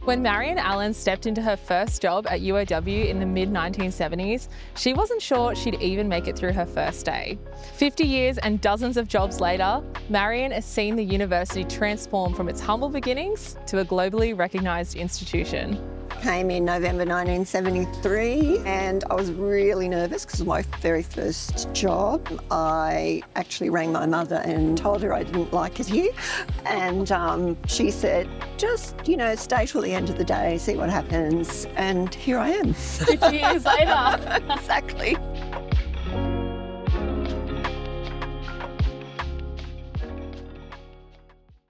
When Marion Allen stepped into her first job at UOW in the mid-1970s, she wasn't sure she'd even make it through her first day. 50 years and dozens of jobs later, Marion has seen the university transform from its humble beginnings to a globally recognised institution. Came in November 1973 and I was really nervous because it was my very first job. I actually rang my mother and told her I didn't like it here, and she said, just, stay till the end of the day, see what happens, and here I am. 50 years later. Exactly.